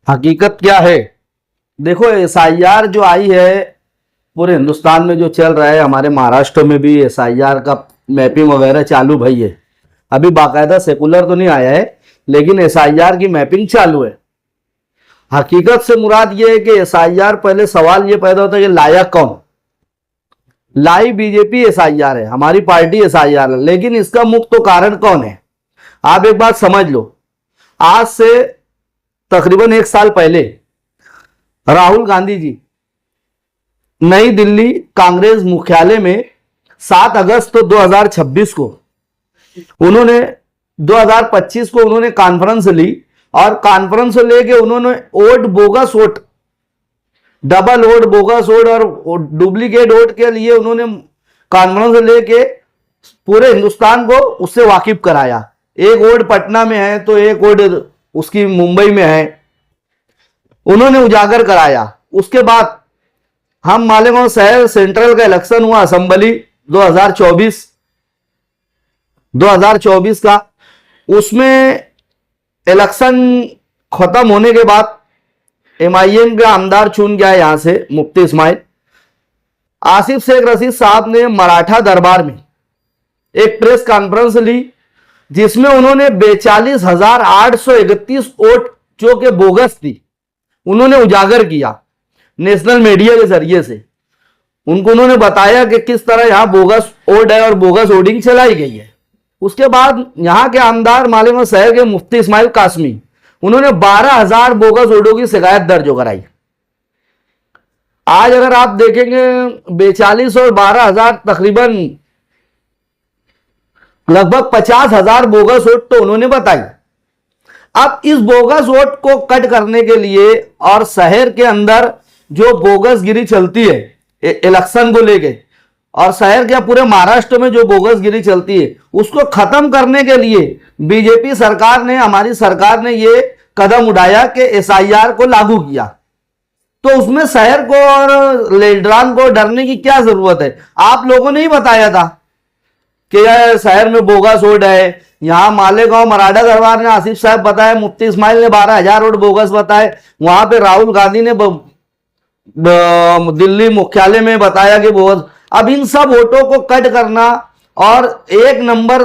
हकीकत क्या है। देखो, एसआईआर जो आई है पूरे हिंदुस्तान में जो चल रहा है, हमारे महाराष्ट्र में भी एसआईआर का मैपिंग वगैरह चालू भई है। अभी बाकायदा सेकुलर तो नहीं आया है, लेकिन एसआईआर की मैपिंग चालू है। हकीकत से मुराद ये है कि एसआईआर, पहले सवाल ये पैदा होता है कि लायक कौन। लाई बीजेपी एसआईआर है, हमारी पार्टी एसआईआर है, लेकिन इसका मुख्य कारण कौन है। आप एक बात समझ लो, आज से तकरीबन 1 साल पहले राहुल गांधी जी नई दिल्ली कांग्रेस मुख्यालय में 7 अगस्त 2026 को उन्होंने 2025 को उन्होंने कॉन्फ्रेंस ली, और कॉन्फ्रेंस लेके उन्होंने vote, bogus vote, double vote, bogus vote और डुप्लीकेट वोट के लिए उन्होंने कॉन्फ्रेंस लेके पूरे हिंदुस्तान को उससे वाकिफ कराया। एक वोट पटना में है तो एक वोट उसकी मुंबई में है, उन्होंने उजागर कराया। उसके बाद हम मालेगांव शहर सेंट्रल का इलेक्शन हुआ, असेंबली 2024 का। उसमें इलेक्शन खत्म होने के बाद एमआईएम का आमदार चुन गया यहां से, मुफ्ती इस्माइल। आसिफ शेख रशीद साहब ने मराठा दरबार में एक प्रेस कॉन्फ्रेंस ली, जिसमें उन्होंने 42,831 वोट जो कि बोगस थी उन्होंने उजागर किया नेशनल मीडिया के जरिए से। उन्होंने बताया कि किस तरह यहां बोगस वोट है और बोगस वोटिंग चलाई गई है। उसके बाद यहां के आमदार मालेगांव शहर के मुफ्ती इस्माइल कासमी, उन्होंने 12,000 बोगस वोटों की शिकायत दर्ज कराई। आज अगर आप देखेंगे 42 और 12,000, तकरीबन लगभग 50,000 बोगस वोट तो उन्होंने बताई। अब इस बोगस वोट को कट करने के लिए और शहर के अंदर जो बोगसगिरी चलती है इलेक्शन को लेके, और शहर के पूरे महाराष्ट्र में जो बोगसगिरी चलती है उसको खत्म करने के लिए बीजेपी सरकार ने, हमारी सरकार ने ये कदम उठाया कि एसआईआर को लागू किया। तो उसमें शहर को और लीडरान को डरने की क्या जरूरत है। आप लोगों ने ही बताया था कि शहर में बोगस वोट है। यहां मालेगांव मराठा दरबार ने आसिफ साहब बताया, मुफ्ती इस्माइल ने 12,000 वोट बोगस बताए। वहां पे राहुल गांधी ने दिल्ली मुख्यालय में बताया कि बोगस। अब इन सब वोटों को कट करना और एक नंबर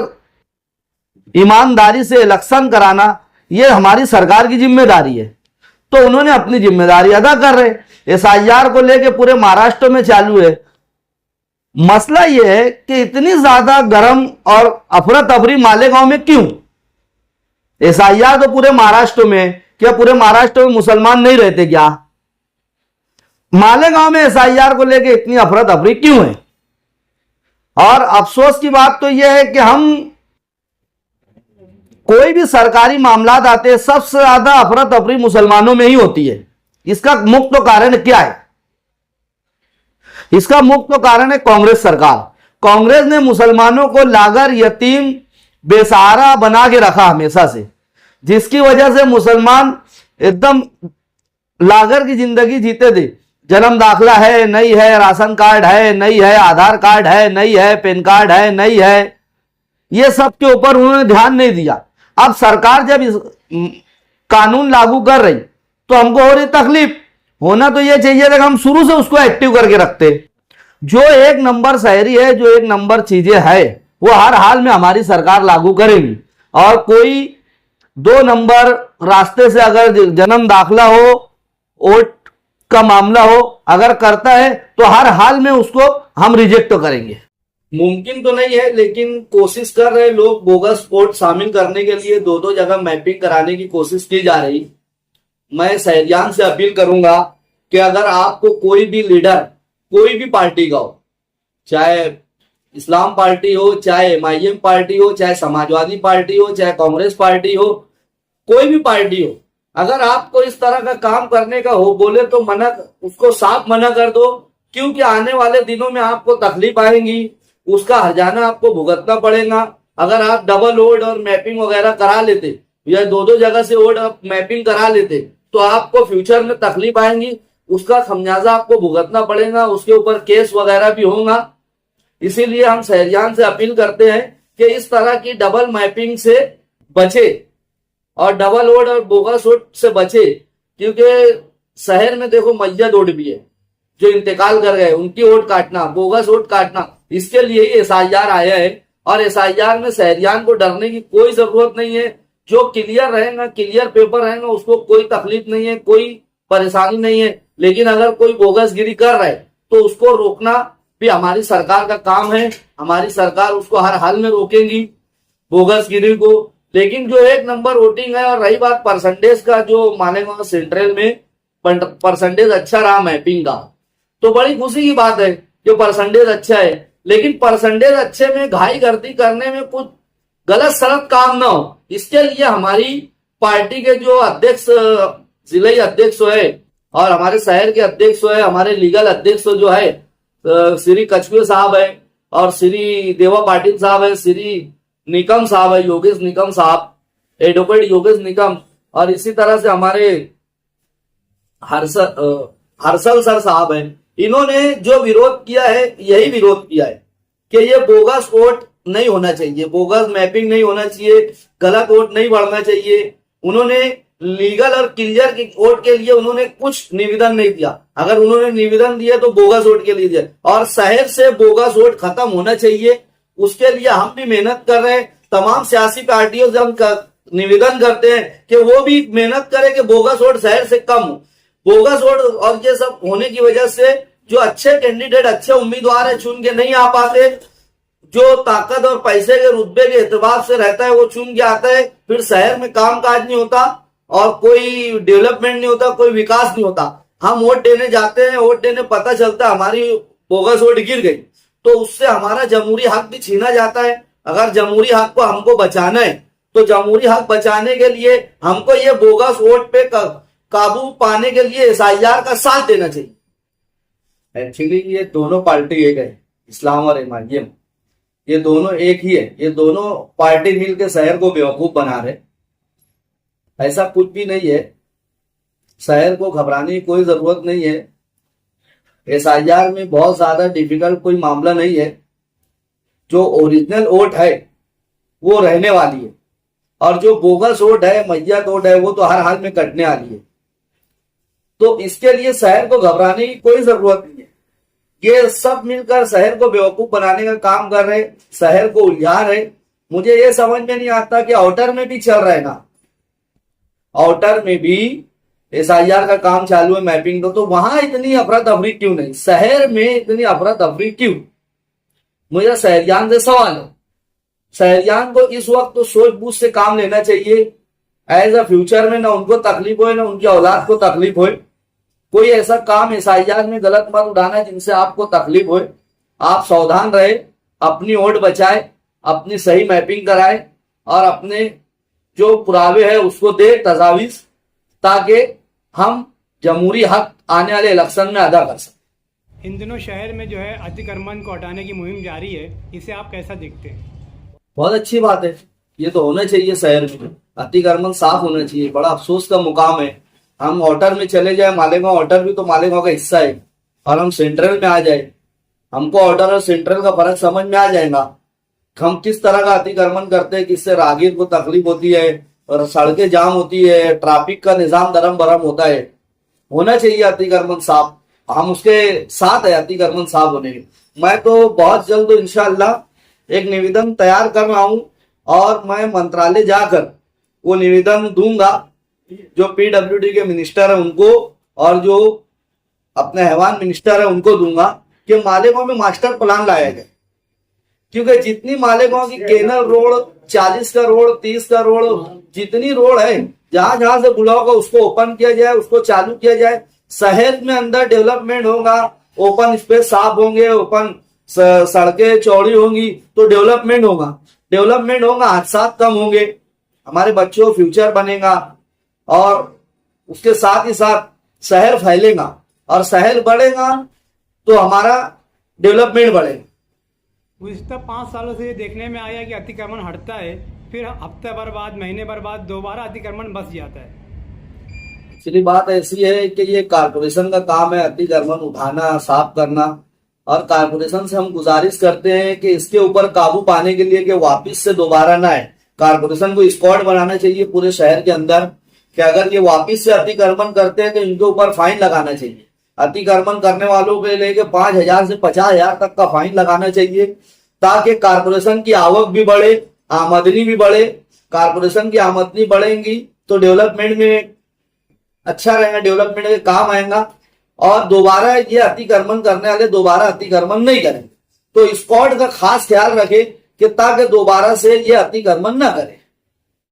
ईमानदारी से इलेक्शन कराना, यह हमारी सरकार की जिम्मेदारी है। तो उन्होंने अपनी जिम्मेदारी अदा कर रहे। एसआईआर को लेके पूरे महाराष्ट्र में चालू है। मसला यह है कि इतनी ज्यादा गर्म और अफरा तफरी मालेगांव में क्यों। एसआईआर तो पूरे महाराष्ट्र में, क्या पूरे महाराष्ट्र में मुसलमान नहीं रहते क्या। मालेगांव में एसआईआर को लेके इतनी अफरा तफरी क्यों है। और अफसोस की बात तो यह है कि हम कोई भी सरकारी मामला आते हैं, सबसे ज्यादा अफरा तफरी मुसलमानों में ही होती है। इसका मुख्य कारण क्या है। इसका मुख्य कारण है कांग्रेस सरकार। कांग्रेस ने मुसलमानों को लागर, यतीम, बेसहारा बना के रखा हमेशा से, जिसकी वजह से मुसलमान एकदम लागर की जिंदगी जीते थे। जन्म दाखिला है नहीं है, राशन कार्ड है नहीं है, आधार कार्ड है नहीं है, पैन कार्ड है नहीं है, ये सब के ऊपर उन्होंने ध्यान नहीं दिया। अब सरकार जब इस कानून लागू कर रही तो हमको हो रही तकलीफ। होना तो यह चाहिए था कि हम शुरू से उसको एक्टिव करके रखते। जो एक नंबर शहरी है, जो एक नंबर चीजें है, वो हर हाल में हमारी सरकार लागू करेगी। और कोई 2 नंबर रास्ते से अगर जन्म दाखिला हो, वोट का मामला हो, अगर करता है तो हर हाल में उसको हम रिजेक्ट करेंगे। मुमकिन तो नहीं है, लेकिन कोशिश कर रहे लोग। बोगस वोट शामिल करने के लिए 2-2 जगह मैपिंग कराने की कोशिश की जा रही। मैं शहरियान से अपील करूंगा कि अगर आपको कोई भी लीडर, कोई भी पार्टी का हो, चाहे इस्लाम पार्टी हो, चाहे एमआईएम पार्टी हो, चाहे समाजवादी पार्टी हो, चाहे कांग्रेस पार्टी हो, कोई भी पार्टी हो, अगर आपको इस तरह का काम करने का हो बोले तो उसको साफ मना कर दो। क्योंकि आने वाले दिनों में आपको तकलीफ आएंगी, उसका हर्जाना आपको भुगतना पड़ेगा। अगर आप डबल वोट और मैपिंग वगैरह करा लेते या 2-2 जगह से वोट मैपिंग करा लेते तो आपको फ्यूचर में तकलीफ आएंगी, उसका खमियाजा आपको भुगतना पड़ेगा, उसके ऊपर केस वगैरह भी होगा। इसीलिए हम शहरियान से अपील करते हैं कि इस तरह की डबल मैपिंग से बचे और डबल वोट और बोगस वोट से बचे। क्योंकि शहर में देखो मैयत वोट भी है, जो इंतकाल कर गए उनकी वोट काटना, बोगस वोट काटना, इसके लिए ही एसआईआर आया है। और एसआईआर में शहरियान को डरने की कोई जरूरत नहीं है। जो क्लियर रहेगा, क्लियर पेपर रहेगा, उसको कोई तकलीफ नहीं है, कोई परेशानी नहीं है। लेकिन अगर कोई बोगसगिरी कर रहा है तो उसको रोकना भी हमारी सरकार का काम है। हमारी सरकार उसको हर हाल में रोकेगी बोगसगिरी को। लेकिन जो 1 नंबर वोटिंग है, और रही बात परसेंटेज का, जो मालेगांव सेंट्रल में परसेंटेज अच्छा रहा मैपिंग का, तो बड़ी खुशी की बात है जो परसेंटेज अच्छा है। लेकिन परसेंटेज अच्छे में घाई गर्दी करने में कुछ गलत सलत काम ना हो, इसके लिए हमारी पार्टी के जो अध्यक्ष, जिले अध्यक्ष है और हमारे शहर के अध्यक्ष है, हमारे लीगल अध्यक्ष जो है श्री कछुए साहब है, और श्री देवा पाटिल साहब है, श्री निकम साहब है, योगेश निकम साहब, एडवोकेट योगेश निकम, और इसी तरह से हमारे हर्षल सर साहब हैं। इन्होंने जो विरोध किया है, यही विरोध किया है कि ये बोगस वोट नहीं होना चाहिए, बोगस मैपिंग नहीं होना चाहिए, गलत वोट नहीं बढ़ना चाहिए। उन्होंने लीगल और क्लियर की वोट के लिए उन्होंने कुछ निवेदन नहीं दिया। अगर उन्होंने निवेदन दिया तो बोगस वोट के लिए दिया, और शहर से बोगस वोट खत्म होना चाहिए। उसके लिए हम भी मेहनत कर रहे हैं। तमाम सियासी पार्टियों से हम निवेदन करते हैं कि वो भी मेहनत करें कि बोगस वोट शहर से कम हो। बोगस वोट और ये सब होने की वजह से जो अच्छे कैंडिडेट, अच्छे उम्मीदवार है, चुन के नहीं आ पाते। जो ताकत और पैसे के रुतबे के एतबार से रहता है वो चुन के आता है, फिर शहर में काम काज नहीं होता और कोई डेवलपमेंट नहीं होता, कोई विकास नहीं होता। हम वोट देने जाते हैं, वोट देने पता चलता है हमारी बोगस वोट गिर गई, तो उससे हमारा जमहूरी हक भी छीना जाता है। अगर जमहूरी हक को हमको बचाना है तो जमहूरी हक बचाने के लिए हमको ये बोगस वोट पे काबू पाने के लिए एसआईआर का साथ देना चाहिए। एक्चुअली ये दोनों पार्टी एक है, इस्लाम और एमआईएम, ये दोनों एक ही है। ये दोनों पार्टी मिलकर शहर को बेवकूफ बना रहे। ऐसा कुछ भी नहीं है, शहर को घबराने की कोई जरूरत नहीं है। एसआईआर में बहुत ज्यादा डिफिकल्ट कोई मामला नहीं है। जो ओरिजिनल वोट है वो रहने वाली है, और जो बोगस वोट है, मैयत वोट है, वो तो हर हाल में कटने वाली है। तो इसके लिए शहर को घबराने की कोई जरूरत नहीं है। ये सब मिलकर शहर को बेवकूफ बनाने का काम कर रहे, शहर को उलझा रहे। मुझे ये समझ में नहीं आता कि आउटर में भी चल रहा है ना, आउटर में भी एसआईआर का काम चालू है मैपिंग का, तो वहां इतनी अफरा तफरी क्यों नहीं, शहर में इतनी अफरा तफरी क्यों? मुझे शहरियान से सवाल है। शहरियान को इस वक्त तो सोच बूझ से काम लेना चाहिए, एज अ फ्यूचर में ना उनको तकलीफ हो ना उनकी औलाद को तकलीफ हो। कोई ऐसा काम एसआईआर में गलत मत उठाना जिनसे आपको तकलीफ हो। आप सावधान रहे, अपनी वोट बचाए, अपनी सही मैपिंग कराए, और अपने जो पुरावे है उसको दे तजावीज, ताकि हम जमहूरी हक आने वाले इलेक्शन में अदा कर सकें। इन दिनों शहर में जो है अतिक्रमण को हटाने की मुहिम जारी है, इसे आप कैसा देखते हैं? बहुत अच्छी बात है, ये तो होना चाहिए। शहर में अतिक्रमण साफ होना चाहिए। बड़ा अफसोस का मुकाम है हम आउटर में चले जाए, मालेगांव आउटर भी तो मालेगांव का हिस्सा है, और हम सेंट्रल में आ जाए। हमको आउटर और सेंट्रल का फर्क समझ में आ जाएगा। हम किस तरह का अतिक्रमण करते हैं, किससे राहगीर को तकलीफ होती है और सड़कें जाम होती है, ट्रैफिक का निजाम दरम बरम होता है। होना चाहिए अतिक्रमण साफ, हम उसके साथ है अतिक्रमण साफ होने के। मैं तो बहुत जल्द इंशाअल्लाह एक निवेदन तैयार कर रहा हूं, और मैं मंत्रालय जाकर वो निवेदन दूंगा जो पीडब्ल्यूडी के मिनिस्टर है उनको, और जो अपने हैवान मिनिस्टर है उनको दूंगा कि मालेगांव में मास्टर प्लान लाया जाए। क्योंकि जितनी मालेगांव की केनल रोड, 40 का रोड, 30 का रोड, जितनी रोड है, जहां जहां से बुला होगा उसको ओपन किया जाए, उसको चालू किया जाए। शहर में अंदर डेवलपमेंट होगा, ओपन स्पेस साफ होंगे, ओपन सड़कें चौड़ी होंगी तो डेवलपमेंट होगा, हादसा कम होंगे, हमारे बच्चों का फ्यूचर बनेगा, और उसके साथ ही साथ शहर फैलेगा, और शहर बढ़ेगा तो हमारा डेवलपमेंट बढ़ेगा। गुज़िश्ता 5 सालों से ये देखने में आया कि अतिक्रमण हटता है, फिर हफ्ते भर बाद, महीने भर बाद दोबारा अतिक्रमण बस जाता है। एक्चुअली बात ऐसी है कि ये कारपोरेशन का काम है अतिक्रमण उठाना, साफ करना, और कारपोरेशन से हम गुजारिश करते हैं कि इसके ऊपर काबू पाने के लिए कि वापिस से दोबारा ना आए। कारपोरेशन को स्क्वाड बनाना चाहिए पूरे शहर के अंदर, कि अगर ये वापिस से अतिक्रमण करते हैं तो इनके ऊपर फाइन लगाना चाहिए। अतिक्रमण करने वालों के लेके 5,000 से 50,000 तक का फाइन लगाना चाहिए, ताकि कारपोरेशन की आवक भी बढ़े, आमदनी भी बढ़े। कारपोरेशन की आमदनी बढ़ेगी तो डेवलपमेंट में अच्छा रहेगा, डेवलपमेंट के काम आएगा और दोबारा ये अतिक्रमण करने वाले दोबारा अतिक्रमण नहीं करेंगे। तो स्क्वाड का खास ख्याल रखे कि ताकि दोबारा से ये अतिक्रमण ना करें।